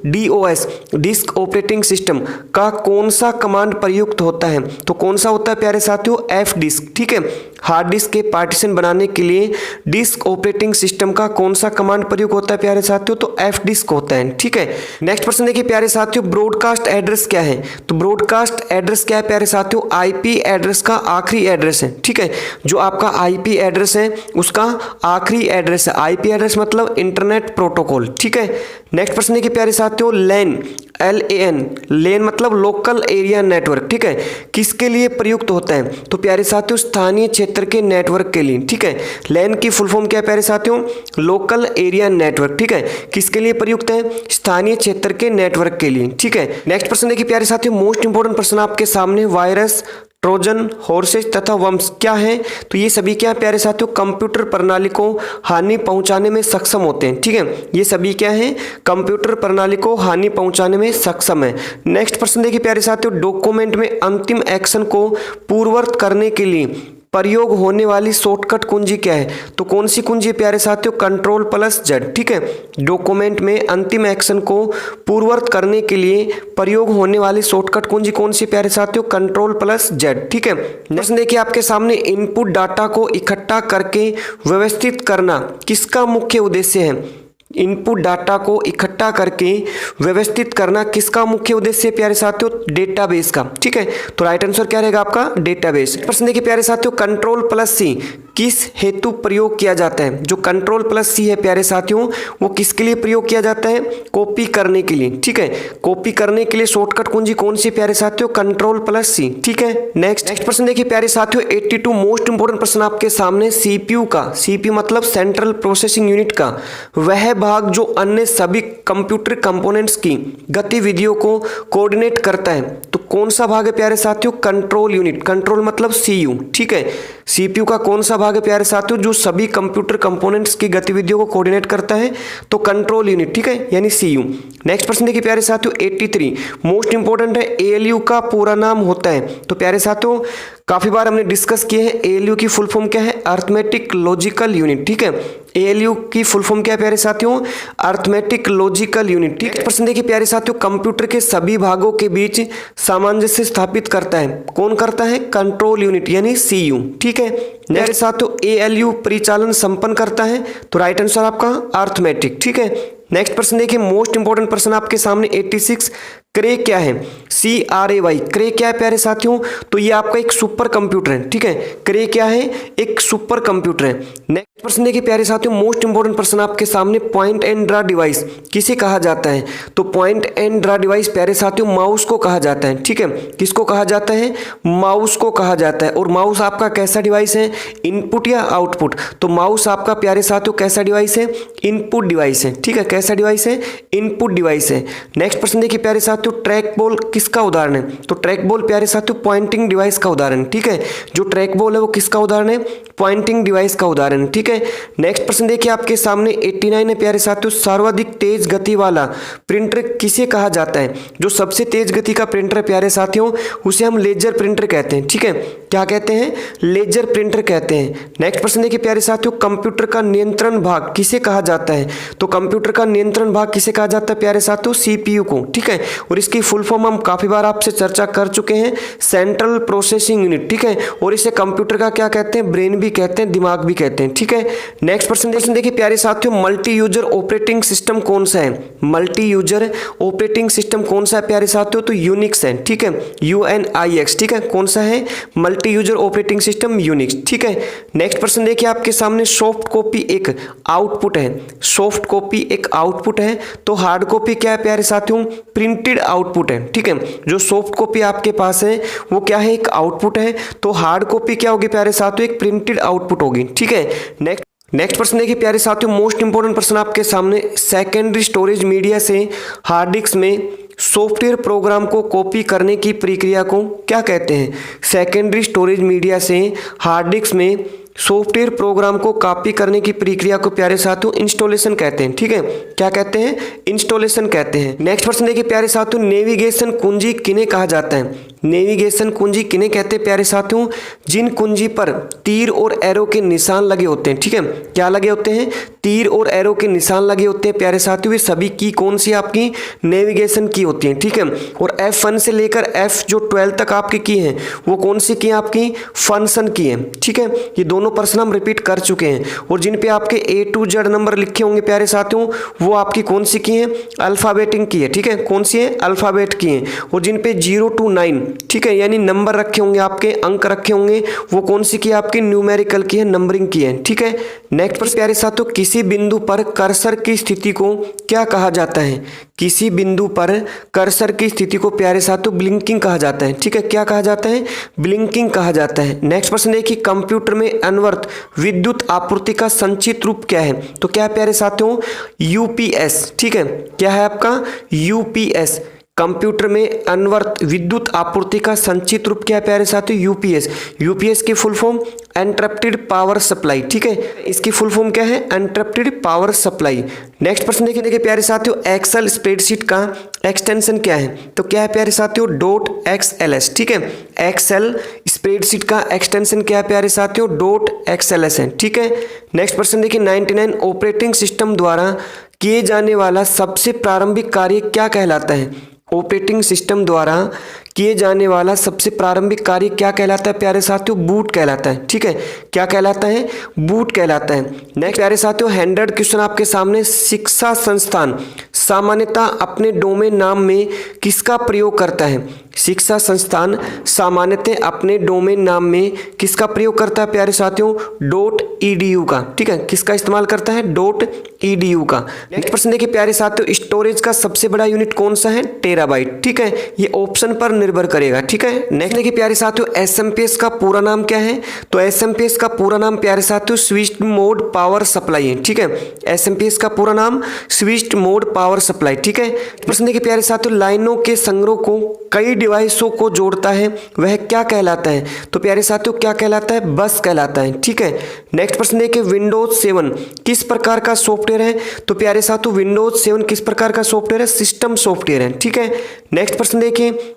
DOS डिस्क ऑपरेटिंग सिस्टम का कौन सा कमांड प्रयुक्त होता है। तो कौन सा होता है प्यारे साथियों, FDisk, ठीक है। हार्ड डिस्क के पार्टीशन बनाने के लिए डिस्क ऑपरेटिंग सिस्टम का कौन सा कमांड प्रयोग होता है प्यारे साथियों, तो FDisk होता है, ठीक है। नेक्स्ट प्रश्न देखिए प्यारे साथियों, ब्रॉडकास्ट एड्रेस क्या है। तो ब्रॉडकास्ट एड्रेस क्या है प्यारे साथियों, IP एड्रेस का आखिरी एड्रेस है, ठीक है। जो आपका IP एड्रेस है उसका आखिरी एड्रेस है। IP एड्रेस मतलब इंटरनेट प्रोटोकॉल, ठीक है। नेक्स्ट प्रश्न देखिए प्यारे साथियों, LAN मतलब लोकल एरिया नेटवर्क, ठीक है। किसके लिए प्रयुक्त होता है, तो प्यारे साथियों स्थानीय क्षेत्र के नेटवर्क के लिए, ठीक है। LAN की फुल फॉर्म क्या है प्यारे साथियों, लोकल एरिया नेटवर्क, ठीक है। किसके लिए प्रयुक्त है, स्थानीय क्षेत्र के नेटवर्क के लिए, ठीक है। नेक्स्ट प्रश्न देखिए प्यारे साथियों, मोस्ट इंपोर्टेंट प्रश्न आपके सामने, वायरस, ट्रोजन, हॉर्सेस तथा वर्म्स क्या है। तो ये सभी क्या है प्यारे साथियों, कंप्यूटर प्रणाली को हानि पहुंचाने में सक्षम होते हैं, ठीक है। ये सभी क्या है, कंप्यूटर प्रणाली को हानि पहुंचाने में सक्षम है। नेक्स्ट प्रश्न देखिए प्यारे साथियों, डॉक्यूमेंट में अंतिम एक्शन को पूर्ववत करने के लिए प्रयोग होने वाली शॉर्टकट कुंजी क्या है। तो कौन सी कुंजी है प्यारे साथियों, Ctrl+Z, ठीक है। डॉक्यूमेंट में अंतिम एक्शन को पूर्ववत करने के लिए प्रयोग होने वाली शॉर्टकट कुंजी कौन सी प्यारे साथियों, Ctrl+Z, ठीक है। नेक्स्ट देखिए आपके सामने, इनपुट डाटा को इकट्ठा करके व्यवस्थित करना किसका मुख्य उद्देश्य है। इनपुट डाटा को इकट्ठा करके व्यवस्थित करना किसका मुख्य उद्देश्य है प्यारे साथियों, डेटाबेस का, ठीक है। तो राइट आंसर क्या रहेगा आपका, डेटाबेस। प्रश्न देखिए प्यारे साथियों, Ctrl+C किस हेतु प्रयोग किया जाता है। जो Ctrl+C है प्यारे साथियों वो किसके लिए प्रयोग किया जाता है, कॉपी करने के लिए, ठीक है। कॉपी करने के लिए शॉर्टकट कुंजी कौन सी प्यारे साथियों, Ctrl+C, ठीक है। नेक्स्ट प्रश्न देखिए प्यारे साथियों, 82 मोस्ट इंपोर्टेंट प्रश्न आपके सामने, CPU का, CPU मतलब सेंट्रल प्रोसेसिंग यूनिट का वह भाग जो अन्य सभी कंप्यूटर कंपोनेंट्स की गतिविधियों को कोऑर्डिनेट करता है। तो कौन सा भाग है प्यारे साथियों? Control unit. कंट्रोल मतलब सीयू, ठीक है। सीपीयू का कौन सा भाग है प्यारे साथियों? जो सभी कंप्यूटर कंपोनेंट्स की गतिविधियों को कोऑर्डिनेट करता है, तो कंट्रोल यूनिट, ठीक है, यानी सीयू। नेक्स्ट प्रश्न देखिए प्यारे साथियों 83, मोस्ट इंपॉर्टेंट है, एएलयू का पूरा नाम होता है। तो प्यारे साथियों काफी बार हमने डिस्कस किए हैं, एएलयू की फुल फॉर्म क्या है? अरिथमेटिक लॉजिकल यूनिट, ठीक है। एएलयू की फुल फॉर्म क्या है प्यारे साथियों? अरिथमेटिक लॉजिकल यूनिट, ठीक है। प्रश्न देखिए प्यारे साथियों, कंप्यूटर के सभी भागों के बीच सामंजस्य स्थापित करता है, कौन करता है? कंट्रोल यूनिट यानी सीयू, ठीक है। प्यारे साथियों एएलयू परिचालन संपन्न करता है, तो राइट आंसर आपका अरिथमेटिक, ठीक है। नेक्स्ट प्रश्न देखिए, मोस्ट इंपॉर्टेंट प्रश्न आपके सामने 86, क्रे क्या है? CRAY, क्रे क्या है प्यारे साथियों? तो ये आपका एक सुपर कंप्यूटर है, ठीक है। क्रे क्या है? एक सुपर कंप्यूटर है। नेक्स्ट प्रश्न देखिए प्यारे साथियों, मोस्ट इंपॉर्टेंट प्रश्न आपके सामने, पॉइंट एंड ड्रा डिवाइस किसे कहा जाता है? तो पॉइंट एंड ड्रा डिवाइस प्यारे साथियों माउस को कहा जाता है, ठीक है। किसको कहा जाता है? माउस को कहा जाता है। और माउस आपका कैसा डिवाइस है? इनपुट या आउटपुट? तो माउस आपका प्यारे साथियों कैसा डिवाइस है? इनपुट डिवाइस है, ठीक है। कैसा डिवाइस है? इनपुट डिवाइस है। नेक्स्ट प्रश्न देखिए प्यारे साथियों, ट्रैक बॉल किसका उदाहरण है? तो ट्रैक बॉल प्यारे साथियों पॉइंटिंग डिवाइस का उदाहरण, ठीक है। जो ट्रैक बॉल है वो किसका उदाहरण है? पॉइंटिंग डिवाइस का उदाहरण, ठीक है। नेक्स्ट प्रश्न देखिए आपके सामने 89 है प्यारे साथियों, सर्वाधिक तेज गति वाला प्रिंटर किसे कहा जाता है? जो सबसे तेज गति का प्रिंटर है प्यारे साथियों, उसे हम लेजर प्रिंटर कहते हैं, ठीक है। क्या कहते हैं? लेजर प्रिंटर कहते हैं। नेक्स्ट प्रश्न देखिए प्यारे साथियों, कंप्यूटर का नियंत्रण भाग किसे कहा जाता है? तो कंप्यूटर का नियंत्रण भाग किसे कहा जाता है प्यारे साथियों? सीपीयू को, ठीक है। और इसकी फुल फॉर्म हम काफी बार आपसे चर्चा कर चुके हैं, सेंट्रल प्रोसेसिंग यूनिट, ठीक है। और इसे कंप्यूटर का क्या कहते हैं? ब्रेन भी कहते हैं, दिमाग भी कहते हैं, ठीक है। नेक्स्ट प्रश्न देखिए प्यारे साथियों, मल्टी यूजर ऑपरेटिंग सिस्टम कौन सा है? मल्टी यूजर ऑपरेटिंग सिस्टम कौन सा है प्यारे साथियों? तो यूनिक्स है, ठीक है। UNIX, ठीक है। कौन सा है? Multi user operating system Unix, ठीक है। नेक्स्ट प्रश्न देखिए आपके सामने, सॉफ्ट कॉपी एक आउटपुट है। सॉफ्ट कॉपी एक आउटपुट है, तो हार्ड कॉपी क्या है प्यारे साथियों? प्रिंटेड आउटपुट है, ठीक है। जो सॉफ्ट कॉपी आपके पास है वो क्या है? एक आउटपुट है। तो हार्ड कॉपी क्या होगी प्यारे साथियों? एक प्रिंटेड आउटपुट होगी, ठीक है। नेक्स्ट प्रश्न देखिए प्यारे साथियों, मोस्ट इंपॉर्टेंट प्रश्न आपके सामने, सेकेंडरी स्टोरेज मीडिया से हार्ड डिस्क में सॉफ्टवेयर प्रोग्राम को कॉपी करने की प्रक्रिया को क्या कहते हैं? सेकेंडरी स्टोरेज मीडिया से हार्ड डिस्क में सॉफ्टवेयर प्रोग्राम को कॉपी करने की प्रक्रिया को प्यारे साथियों इंस्टॉलेशन कहते हैं, ठीक है। क्या कहते हैं? इंस्टॉलेशन कहते हैं। नेक्स्ट प्रश्न देखिए प्यारे साथियों, नेविगेशन कुंजी किन्हें कहा जाता है? नेविगेशन कुंजी किन्हें कहते हैं प्यारे साथियों? जिन कुंजी पर तीर और एरो के निशान लगे होते हैं, ठीक है। क्या लगे होते हैं? तीर और एरो के निशान लगे होते हैं प्यारे साथियों। वे सभी की कौन सी आपकी नेविगेशन की होती है, ठीक है। और F1 से लेकर F जो 12 तक आपकी की है वो कौन सी की है? आपकी फंक्शन की है, ठीक है। ये दोनों प्रश्न हम रिपीट कर चुके हैं। और जिन पे आपके A to Z नंबर लिखे होंगे प्यारे साथियों, वो आपकी कौन सी की है? अल्फाबेटिंग की है, ठीक है। कौन सी है? अल्फाबेट की है। और जिन पे 0 to 9, ठीक है, यानी नंबर रखे होंगे, आपके अंक रखे होंगे, वो कौन सी की है? आपकी न्यूमेरिकल की है, नंबरिंग की है, ठीक है। नेक्स्ट पर प्यारे साथियों, किसी बिंदु पर कर्सर की स्थिति को क्या कहा जाता है? किसी बिंदु पर कर्सर की स्थिति को प्यारे साथियों ब्लिंकिंग कहा जाता है, ठीक है। क्या कहा जाता है? ब्लिंकिंग कहा जाता है। नेक्स्ट प्रश्न देखिए, कंप्यूटर में अनवरत विद्युत आपूर्ति का संक्षिप्त रूप क्या है? तो क्या है प्यारे साथियों? UPS, ठीक है। क्या है आपका? UPS। कंप्यूटर में अनवरत विद्युत आपूर्ति का संक्षिप्त रूप क्या है प्यारे साथियों? UPS। UPS की full form uninterrupted power supply, ठीक है। इसकी फुल फॉर्म क्या है? Uninterrupted power supply. नेक्स्ट प्रश्न देखिए प्यारे साथियों, एक्सेल स्प्रेडशीट का एक्सटेंशन क्या है? तो क्या है प्यारे साथियों? .xls, ठीक है। एक्सेल स्प्रेडशीट का एक्सटेंशन क्या है प्यारे साथियों? .xls है, ठीक है। नेक्स्ट प्रश्न देखिए, 99 ऑपरेटिंग सिस्टम द्वारा किए जाने वाला सबसे प्रारंभिक कार्य क्या कहलाता है? ऑपरेटिंग सिस्टम द्वारा किए जाने वाला सबसे प्रारंभिक कार्य क्या कहलाता है प्यारे साथियों? बूट कहलाता है, ठीक है। क्या कहलाता है? बूट कहलाता है। नेक्स्ट प्यारे साथियों, 100 क्वेश्चन आपके सामने, शिक्षा संस्थान सामान्यतः अपने डोमेन नाम में किसका प्रयोग करता है? शिक्षा संस्थान सामान्यतः अपने डोमेन नाम में किसका प्रयोग करता है प्यारे साथियों? .edu का, ठीक है। किसका इस्तेमाल करता है? .edu का। नेक्स्ट प्रश्न देखिए प्यारे साथियों, स्टोरेज का सबसे बड़ा यूनिट कौन सा है? टेराबाइट, ठीक है। ये ऑप्शन पर निर्भर करेगा। ठीक है, नेक्स्ट देखिए प्यारे साथियों, एसएमपीएस का पूरा नाम क्या है? तो एसएमपीएस का पूरा नाम प्यारे साथियों स्विच्ड मोड पावर सप्लाई है। ठीक है, एसएमपीएस का पूरा नाम स्विच्ड मोड पावर सप्लाई। ठीक है, प्रश्न देखिए प्यारे साथियों, लाइनों के संग्रह को कई डिवाइसों को जोड़ता है वह क्या कहलाता है? तो प्यारे साथियों क्या कहलाता है? बस कहलाता है। ठीक है, नेक्स्ट प्रश्न देखिए, विंडोज 7 किस प्रकार का सॉफ्टवेयर है? तो प्यारे साथियों विंडोज 7 किस प्रकार का सॉफ्टवेयर है? सिस्टम सॉफ्टवेयर है। ठीक है, नेक्स्ट प्रश्न देखिए,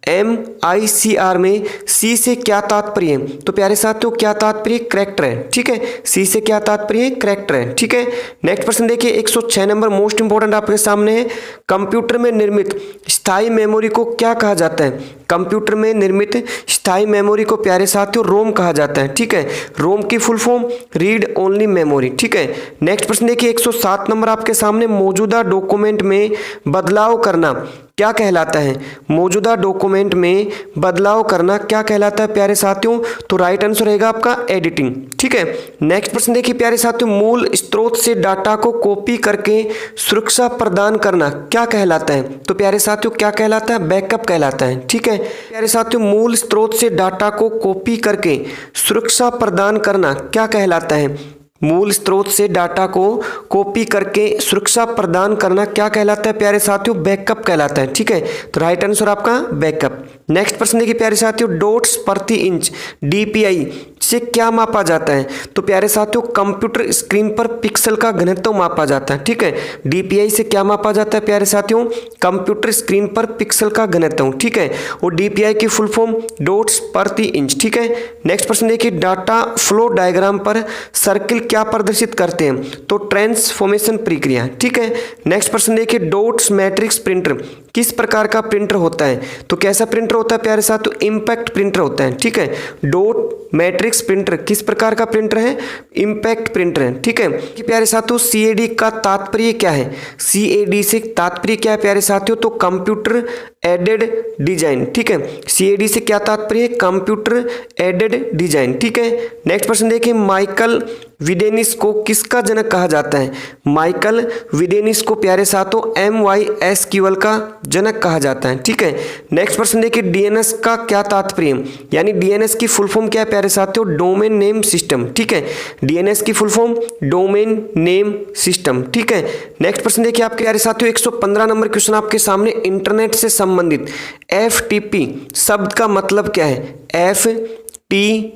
MICR में सी से क्या तात्पर्य है? तो प्यारे साथियों क्या तात्पर्य? करैक्टर है। ठीक है, सी से क्या तात्पर्य है? करैक्टर है। ठीक है, नेक्स्ट प्रश्न देखिए 106 नंबर मोस्ट इंपोर्टेंट आपके सामने है, कंप्यूटर में निर्मित स्थायी मेमोरी को क्या कहा जाता है? कंप्यूटर में निर्मित स्थायी मेमोरी को प्यारे साथियों रोम कहा जाता है। ठीक है, रोम की full form read only memory. ठीक है, नेक्स्ट प्रश्न देखिए 107 नंबर आपके सामने, मौजूदा डॉक्यूमेंट में बदलाव करना क्या कहलाता है? मौजूदा डॉक्यूमेंट में बदलाव करना क्या कहलाता है प्यारे साथियों? तो राइट आंसर रहेगा आपका एडिटिंग। ठीक है, नेक्स्ट प्रश्न देखिए प्यारे साथियों, मूल स्रोत से डाटा को कॉपी करके सुरक्षा प्रदान करना क्या कहलाता है? तो प्यारे साथियों क्या कहलाता है? बैकअप कहलाता है। ठीक है, प्यारे साथियों मूल स्रोत से डाटा को कॉपी करके सुरक्षा प्रदान करना क्या कहलाता है? मूल स्रोत से डाटा को कॉपी करके सुरक्षा प्रदान करना क्या कहलाता है प्यारे साथियों? बैकअप कहलाता है। ठीक है, तो राइट आंसर आपका बैकअप। नेक्स्ट प्रश्न देखिए प्यारे साथियों, डॉट्स प्रति इंच DPI से क्या मापा जाता है? तो प्यारे साथियों कंप्यूटर स्क्रीन पर पिक्सल का घनत्व मापा जाता है। ठीक है, DPI से क्या मापा जाता है प्यारे साथियों? कंप्यूटर स्क्रीन पर पिक्सल का घनत्व। ठीक है, और DPI की फुल फॉर्म डॉट्स प्रति इंच। ठीक है, नेक्स्ट प्रश्न देखिए, डाटा फ्लो डायग्राम पर सर्किल क्या प्रदर्शित करते हैं? तो ट्रांसफॉर्मेशन प्रक्रिया। ठीक है, नेक्स्ट प्रश्न देखिए, डॉट्स मैट्रिक्स प्रिंटर किस प्रकार का प्रिंटर होता है? तो कैसा प्रिंटर होता है प्यारे साथियों? इम्पैक्ट प्रिंटर होता है। ठीक है, डॉट मैट्रिक्स प्रिंटर किस प्रकार का प्रिंटर है? इम्पैक्ट प्रिंटर है। ठीक है, कि प्यारे साथियों CAD का तात्पर्य क्या है? CAD से तात्पर्य क्या है प्यारे साथियों? तो कंप्यूटर एडेड डिजाइन। ठीक है, CAD से क्या तात्पर्य है? Computer aided design. ठीक है, नेक्स्ट प्रश्न देखिए, माइकल विडेनिस को किसका जनक कहा जाता है? माइकल विडेनिस को प्यारे साथियों MySQL का जनक कहा जाता है। ठीक है, नेक्स्ट प्रश्न देखिए, DNS का क्या तात्पर्य? यानी DNS की फुल फॉर्म क्या है प्यारे साथियों? Domain name system. ठीक है, DNS की full form domain name system. ठीक है, नेक्स्ट प्रश्न देखिए आपके प्यारे साथियों 115 नंबर क्वेश्चन आपके सामने, इंटरनेट से संबंधित FTP शब्द का मतलब क्या है? FTP।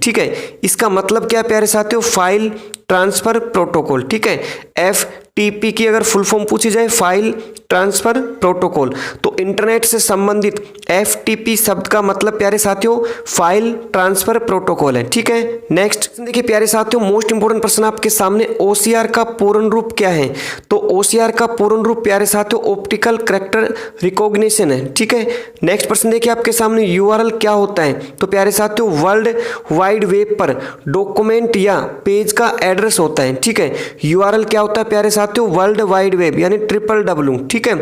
ठीक है, इसका मतलब क्या है प्यारे साथियों? File transfer protocol. ठीक है, FTP की अगर फुल फॉर्म पूछी जाए फाइल ट्रांसफर प्रोटोकॉल, तो इंटरनेट से संबंधित FTP शब्द का मतलब प्यारे साथियों फाइल ट्रांसफर प्रोटोकॉल है। ठीक है, नेक्स्ट देखिए प्यारे साथियों, मोस्ट इंपोर्टेंट प्रश्न आपके सामने, OCR का पूर्ण रूप क्या है? तो OCR का पूर्ण रूप प्यारे साथियों ऑप्टिकल कैरेक्टर रिकॉग्निशन है। ठीक है, नेक्स्ट प्रश्न देखिए आपके सामने, URL क्या होता है? तो प्यारे साथियों वर्ल्ड वाइड वेब पर डॉक्यूमेंट या पेज का एड्रेस होता है। ठीक है, URL क्या होता है प्यारे साथियों? वर्ल्ड वाइड वेब यानी WWW। ठीक है,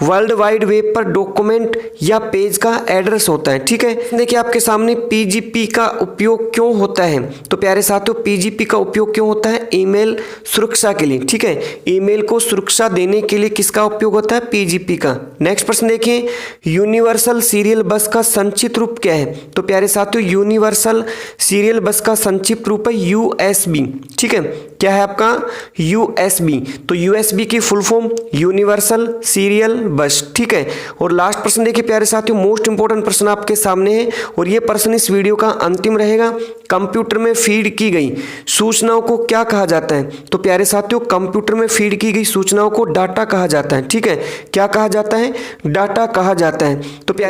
वर्ल्ड वाइड वेब पर डॉक्यूमेंट या पेज का एड्रेस होता है। ठीक है, देखिए आपके सामने PGP का उपयोग क्यों होता है? तो प्यारे साथियों PGP का उपयोग क्यों होता है? ईमेल सुरक्षा के लिए। ठीक है, ईमेल को सुरक्षा देने के लिए किसका उपयोग होता है? PGP का। नेक्स्ट प्रश्न देखिए, यूनिवर्सल सीरियल बस का संक्षिप्त रूप क्या है? तो प्यारे साथियों यूनिवर्सल सीरियल बस का संक्षिप्त रूप है USB। ठीक है, क्या है आपका? USB। तो USB की फुल फॉर्म यूनिवर्सल सीरियल बस। ठीक है, और लास्ट प्रश्न देखिए प्यारे साथियों, मोस्ट इंपोर्टेंट प्रश्न आपके सामने है और ये प्रश्न इस वीडियो का अंतिम रहेगा। कंप्यूटर में फीड की गई सूचनाओं को क्या कहा जाता है? तो प्यारे साथियों कंप्यूटर में फीड की गई सूचनाओं को डाटा कहा जाता है। ठीक है, क्या कहा जाता है? डाटा कहा जाता है।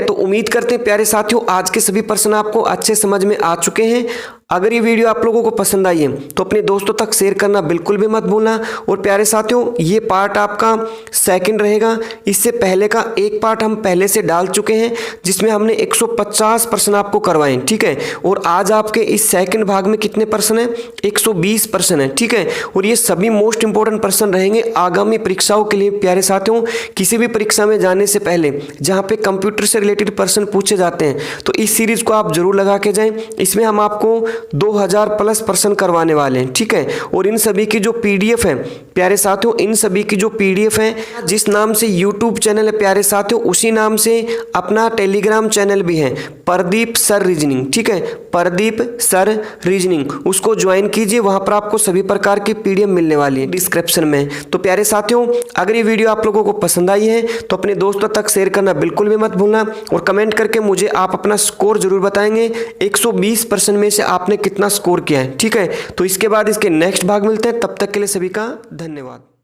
तो उम्मीद करते हैं प्यारे साथियों आज के सभी प्रश्न आपको अच्छे समझ में आ चुके हैं। अगर ये वीडियो आप लोगों को पसंद आई है तो अपने दोस्तों तक शेयर करना बिल्कुल भी मत भूलना। और प्यारे साथियों ये पार्ट आपका सेकंड रहेगा, इससे पहले का एक पार्ट हम पहले से डाल चुके हैं जिसमें हमने 150 प्रश्न आपको करवाए। ठीक है, और आज आपके इस सेकंड भाग में कितने प्रश्न हैं? 120 प्रश्न हैं। ठीक है, और ये सभी मोस्ट इंपोर्टेंट प्रश्न रहेंगे आगामी परीक्षाओं के लिए। प्यारे साथियों किसी भी परीक्षा में जाने से पहले जहाँ पे कंप्यूटर से रिलेटेड प्रश्न पूछे जाते हैं तो इस सीरीज को आप जरूर लगा के जाएं। इसमें हम आपको 2000 प्लस पर्सन करवाने वाले हैं, ठीक है। और इन सभी की जो पीडीएफ है प्यारे साथियों, इन सभी की जो पीडीएफ है, जिस नाम से यूट्यूब चैनल है प्यारे साथियों, उसी नाम से अपना टेलीग्राम चैनल भी है, प्रदीप सर रीजनिंग, ठीक है, प्रदीप सर रीजनिंग, उसको ज्वाइन कीजिए। वहां पर आपको सभी प्रकार की पीडीएफ मिलने वाली है डिस्क्रिप्शन में। तो प्यारे साथियों, अगर ये वीडियो आप लोगों को पसंद आई है तो अपने दोस्तों तक शेयर करना बिल्कुल भी मत भूलना, और कमेंट करके मुझे आप अपना स्कोर जरूर बताएंगे 120% में से आपने कितना स्कोर किया है, ठीक है। तो इसके बाद इसके नेक्स्ट भाग मिलते हैं, तब तक के लिए सभी का धन्यवाद।